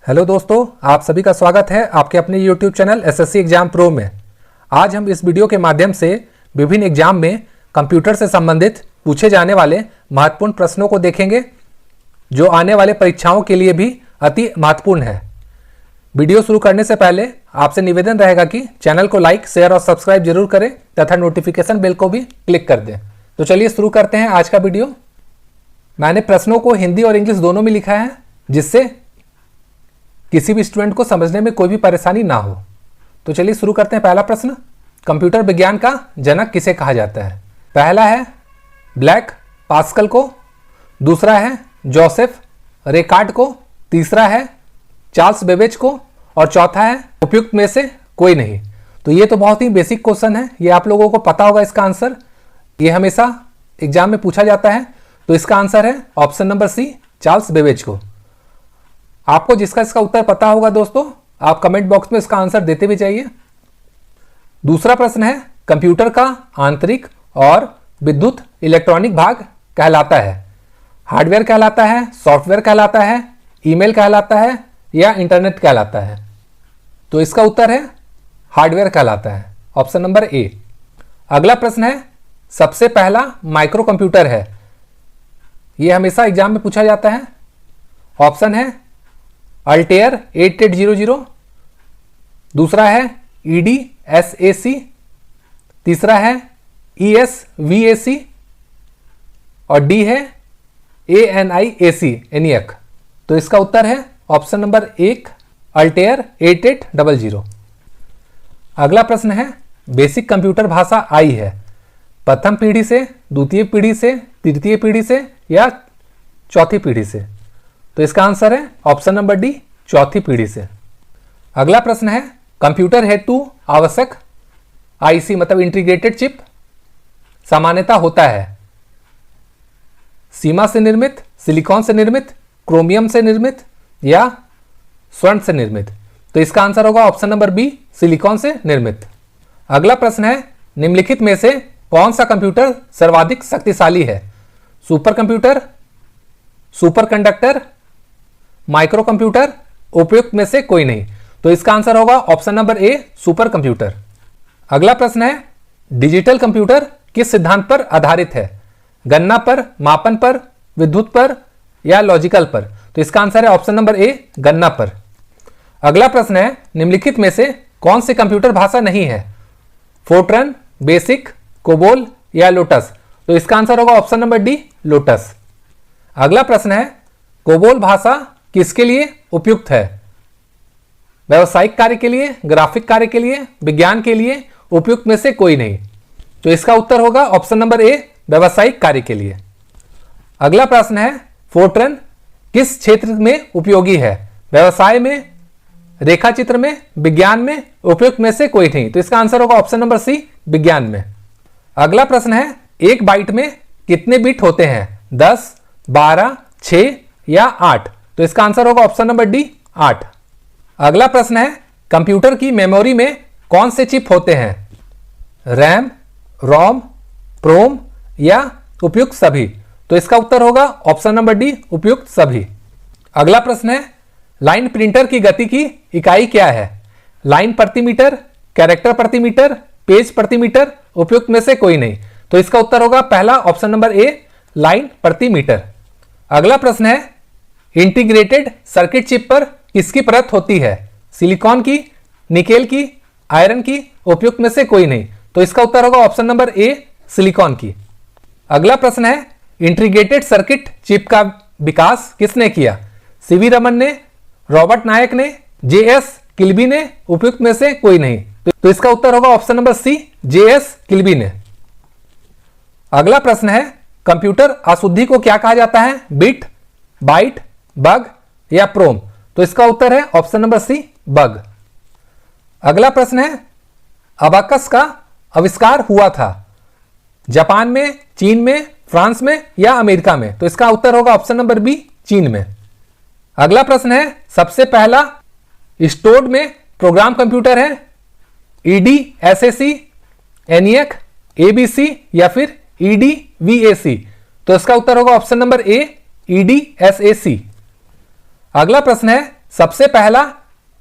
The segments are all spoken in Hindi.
हेलो दोस्तों, आप सभी का स्वागत है आपके अपने YouTube channel SSC exam pro में। आज हम इस वीडियो के माध्यम से विभिन्न एग्जाम में कंप्यूटर से संबंधित पूछे जाने वाले महत्वपूर्ण प्रश्नों को देखेंगे, जो आने वाले परीक्षाओं के लिए भी अति महत्वपूर्ण है। वीडियो शुरू करने से पहले आपसे निवेदन रहेगा कि चैनल को लाइक, शेयर और सब्सक्राइब जरूर करें तथा नोटिफिकेशन बेल को भी क्लिक कर दें। तो चलिए शुरू करते हैं आज का वीडियो। मैंने प्रश्नों को हिंदी और इंग्लिश दोनों में लिखा है, जिससे किसी भी स्टूडेंट को समझने में कोई भी परेशानी ना हो। तो चलिए शुरू करते हैं। पहला प्रश्न, कंप्यूटर विज्ञान का जनक किसे कहा जाता है? पहला है ब्लैक पास्कल को, दूसरा है जोसेफ रेकार्ड को, तीसरा है चार्ल्स बेबेज को और चौथा है उपयुक्त में से कोई नहीं। तो ये तो बहुत ही बेसिक क्वेश्चन है, ये आप लोगों को पता होगा इसका आंसर। ये हमेशा एग्जाम में पूछा जाता है। तो इसका आंसर है option number C, Charles Babbage को। आपको जिसका इसका उत्तर पता होगा दोस्तों, आप कमेंट बॉक्स में इसका आंसर देते भी जाइए। दूसरा प्रश्न है, कंप्यूटर का आंतरिक और विद्युत इलेक्ट्रॉनिक भाग कहलाता है? हार्डवेयर कहलाता है, सॉफ्टवेयर कहलाता है, ईमेल कहलाता है या इंटरनेट कहलाता है? तो इसका उत्तर है हार्डवेयर कहलाता है, ऑप्शन नंबर ए। अगला प्रश्न है, सबसे पहला माइक्रो कंप्यूटर है? यह हमेशा एग्जाम में पूछा जाता है। ऑप्शन है अल्टेयर 8800, दूसरा है EDSAC, तीसरा है ESVAC और डी है ENIAC। तो इसका उत्तर है ऑप्शन नंबर 1, अल्टेयर 8800। अगला प्रश्न है, बेसिक कंप्यूटर भाषा आई है प्रथम पीढ़ी से, द्वितीय पीढ़ी से, तृतीय पीढ़ी से या चौथी पीढ़ी से? तो इसका आंसर है ऑप्शन नंबर डी, चौथी पीढ़ी से। अगला प्रश्न है, कंप्यूटर हेतु आवश्यक आईसी मतलब इंटीग्रेटेड चिप सामान्यतः होता है सीमा से निर्मित, सिलिकॉन से निर्मित, क्रोमियम से निर्मित या स्वर्ण से निर्मित? तो इसका आंसर होगा ऑप्शन नंबर बी, सिलिकॉन से निर्मित। अगला प्रश्न है, निम्नलिखित में से कौन सा कंप्यूटर सर्वाधिक शक्तिशाली है? Super computer, super conductor, micro computer, उपयुक्त में से कोई नहीं? तो इसका आंसर होगा option number A, super computer. अगला प्रश्न है, डिजिटल कंप्यूटर किस सिद्धांत पर आधारित है? गणना पर, मापन पर, विद्युत पर या लॉजिकल पर? तो इसका आंसर है ऑप्शन नंबर ए, गणना पर। अगला प्रश्न है, निम्नलिखित में से कौन सी कंप्यूटर भाषा नहीं है? फोर्ट्रन, बेसिक, कोबोल या लोटस? तो इसका आंसर होगा ऑप्शन नंबर डी, लोटस। अगला प्रश्न है, कोबोल भाषा किसके लिए उपयुक्त है? व्यावसायिक कार्य के लिए, ग्राफिक कार्य के लिए, विज्ञान के लिए, उपयुक्त में से कोई नहीं? तो इसका उत्तर होगा ऑप्शन नंबर ए, व्यावसायिक कार्य के लिए। अगला प्रश्न है, फोर्ट्रन किस क्षेत्र में उपयोगी है? व्यवसाय में, रेखा चित्र में, विज्ञान में, उपयुक्त में से कोई नहीं? तो इसका आंसर होगा ऑप्शन नंबर सी, विज्ञान में। अगला प्रश्न है, एक बाइट में कितने बिट होते हैं? 10, 12, 6 या 8? तो इसका आंसर होगा ऑप्शन नंबर डी, 8। अगला प्रश्न है, कंप्यूटर की मेमोरी में कौन से चिप होते हैं? रैम, रोम, प्रोम या उपयुक्त सभी? तो इसका उत्तर होगा ऑप्शन नंबर डी, उपयुक्त सभी। अगला प्रश्न है, लाइन प्रिंटर की गति की इकाई क्या है? लाइन प्रति मीटर, कैरेक्टर प्रति मीटर, पेज प्रति मीटर, उपयुक्त में से कोई नहीं? तो इसका उत्तर होगा पहला, ऑप्शन नंबर ए, लाइन प्रति मीटर। अगला प्रश्न है, इंटीग्रेटेड सर्किट चिप पर किसकी परत होती है? सिलिकॉन की, निकेल की, आयरन की, उपयुक्त में से कोई नहीं? तो इसका उत्तर होगा ऑप्शन नंबर ए, सिलिकॉन की। अगला प्रश्न है, इंटीग्रेटेड सर्किट चिप का विकास किसने किया? सीवी रमन ने, रॉबर्ट नायक ने, जेएस किल्बी ने, उपयुक्त में से कोई नहीं? तो इसका उत्तर होगा option number C, JS Kilby ने। अगला प्रश्न है, कंप्यूटर अशुद्धि को क्या कहा जाता है? बिट, बाइट, बग या प्रोम? तो इसका उत्तर है ऑप्शन नंबर सी, बग। अगला प्रश्न है, अबाकस का आविष्कार हुआ था जापान में, चीन में, फ्रांस में या अमेरिका में? तो इसका उत्तर होगा ऑप्शन नंबर बी, चीन में। अगला प्रश्न है, सबसे पहला स्टोर्ड में प्रोग्राम कंप्यूटर है EDSAC, ENIAC, ABC या फिर EDVAC? तो इसका उत्तर होगा ऑप्शन नंबर ए, EDSAC। अगला प्रश्न है, सबसे पहला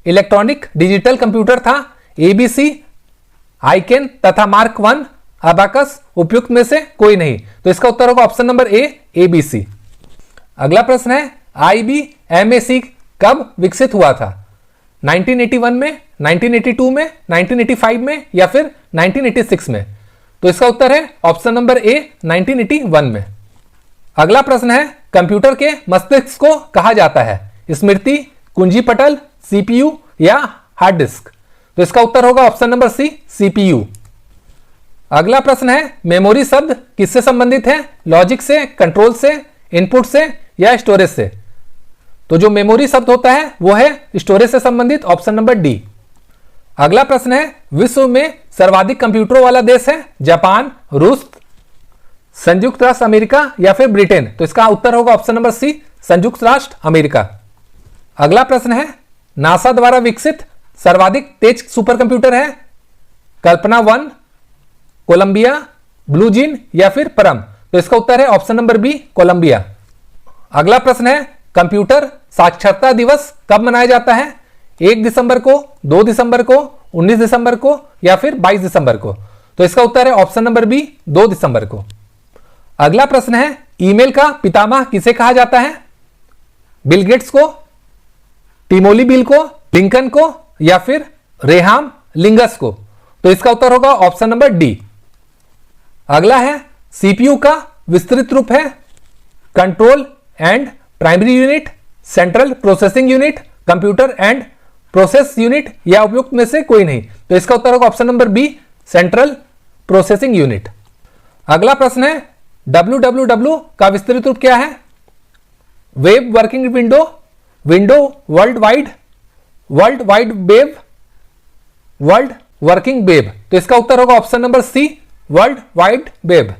इलेक्ट्रॉनिक डिजिटल कंप्यूटर था एबीसी, आइकेन तथा मार्क 1, अबाकस उपयुक्त में से कोई नहीं। तो इसका उत्तर होगा ऑप्शन नंबर ए, एबीसी। अगला प्रश्न है आईबीएमएसी कब विकसित हुआ था? 1981 में, 1982 में, 1985 में या फिर 1986 में? तो इसका उत्तर है ऑप्शन नंबर ए, 1981 में। अगला प्रश्न है कंप्यूटर के मस्तिष्क को कहा जाता है? स्मृति, कुंजी पटल, सीपीयू या हार्ड डिस्क? तो इसका उत्तर होगा ऑप्शन नंबर सी, सीपीयू। अगला प्रश्न है मेमोरी शब्द किससे संबंधित है? लॉजिक से, कंट्रोल से, इनपुट से या स्टोरेज से? तो जो मेमोरी शब्द होता है वो है स्टोरेज से संबंधित, ऑप्शन नंबर डी। अगला प्रश्न है विश्व में सर्वाधिक कंप्यूटरों वाला देश है? जापान, रूस, संयुक्त राष्ट्र अमेरिका या फिर ब्रिटेन? तो इसका उत्तर होगा ऑप्शन नंबर सी, संयुक्त राष्ट्र अमेरिका। अगला प्रश्न है नासा द्वारा विकसित सर्वाधिक तेज सुपर कंप्यूटर है? कल्पना 1, कोलंबिया, ब्लू जीन या फिर परम? तो इसका उत्तर है ऑप्शन नंबर बी, कोलंबिया। अगला प्रश्न है कंप्यूटर साक्षरता दिवस कब मनाया जाता है? 1 दिसंबर को, 2 दिसंबर को, 19 दिसंबर को या फिर 22 दिसंबर को? तो इसका उत्तर है ऑप्शन नंबर बी, 2 दिसंबर को। अगला प्रश्न है ईमेल का पितामह किसे कहा जाता है? बिल गेट्स को, टिमोली बिल को, लिंकन को या फिर रेहाम लिंगस को? तो इसका उत्तर होगा ऑप्शन नंबर डी। अगला है सीपीयू का विस्तृत रूप है? Control and primary unit, central processing unit, computer and process unit या उपयुक्त में से कोई नहीं? तो इसका उत्तर होगा option number B, central processing unit. अगला प्रश्न है www का विस्तृत रूप क्या है? Web working window, window world wide web, world working web? तो इसका उत्तर होगा option number C, world wide web.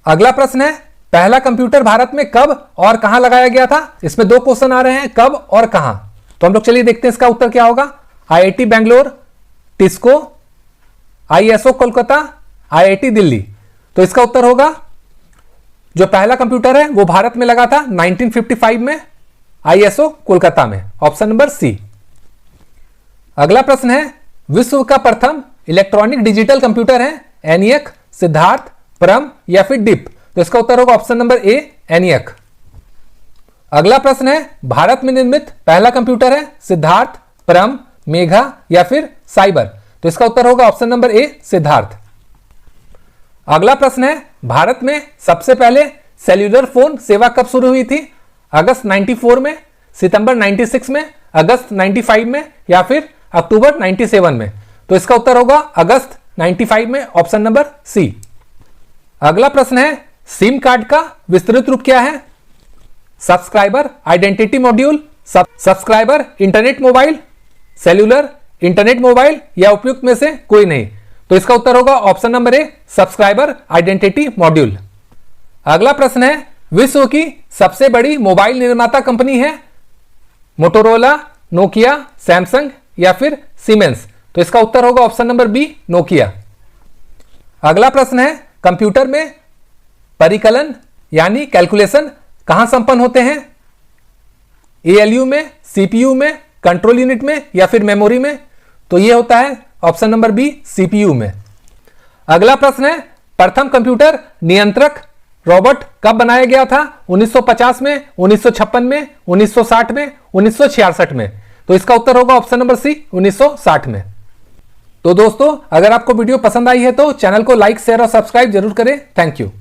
अगला प्रश्न है पहला कंप्यूटर भारत में कब और कहां लगाया गया था? इसमें 2 क्वेश्चन आ रहे हैं, कब और कहां। तो हम लोग चलिए देखते हैं इसका उत्तर क्या होगा। IIT Bangalore, TISCO, ISO Kolkata, IIT Delhi? तो इसका उत्तर होगा जो पहला कंप्यूटर है वो भारत में लगा था 1955 में, आईएसओ कोलकाता में, ऑप्शन नंबर सी। अगला प्रश्न है विश्व का प्रथम इलेक्ट्रॉनिक डिजिटल कंप्यूटर है? एनियक, सिद्धार्थ, परम या फिर डिप? तो इसका उत्तर होगा ऑप्शन नंबर ए, एनियक। अगला प्रश्न है भारत में निर्मित पहला कंप्यूटर है? सिद्धार्थ, परम, मेघा या फिर साइबर? तो इसका उत्तर होगा ऑप्शन नंबर ए, सिद्धार्थ। अगला प्रश्न है भारत में सबसे पहले सेल्यूलर फोन सेवा कब शुरू हुई थी? अगस्त 94 में, सितंबर 96 में, अगस्त 95 में या फिर अक्टूबर 97 में? तो इसका उत्तर होगा अगस्त 95 में, ऑप्शन नंबर सी। अगला प्रश्न है सिम कार्ड का विस्तृत रूप क्या है? Subscriber identity module, subscriber internet mobile, cellular internet mobile या उपयुक्त में से कोई नहीं? तो इसका उत्तर होगा option number A, subscriber identity module. अगला प्रश्न है विश्व की सबसे बड़ी मोबाइल निर्माता कंपनी है? मोटोरोला, नोकिया, सैमसंग या फिर सीमेंस? तो इसका उत्तर होगा ऑप्शन नंबर बी, नोकिया। अगला प्रश्न है कंप्यूटर में परिकलन यानी कैलकुलेशन कहां संपन्न होते हैं? एएलयू में, सीपीयू में, कंट्रोल यूनिट में या फिर मेमोरी में? तो यह होता है ऑप्शन नंबर बी, सीपीयू में। अगला प्रश्न है प्रथम कंप्यूटर नियंत्रक रोबोट कब बनाया गया था? 1950 में, 1956 में, 1960 में, 1966 में? तो इसका उत्तर होगा ऑप्शन नंबर सी, 1960 में। तो दोस्तों अगर आपको वीडियो पसंद आई है तो चैनल को लाइक, शेयर और सब्सक्राइब जरूर करें। Thank you.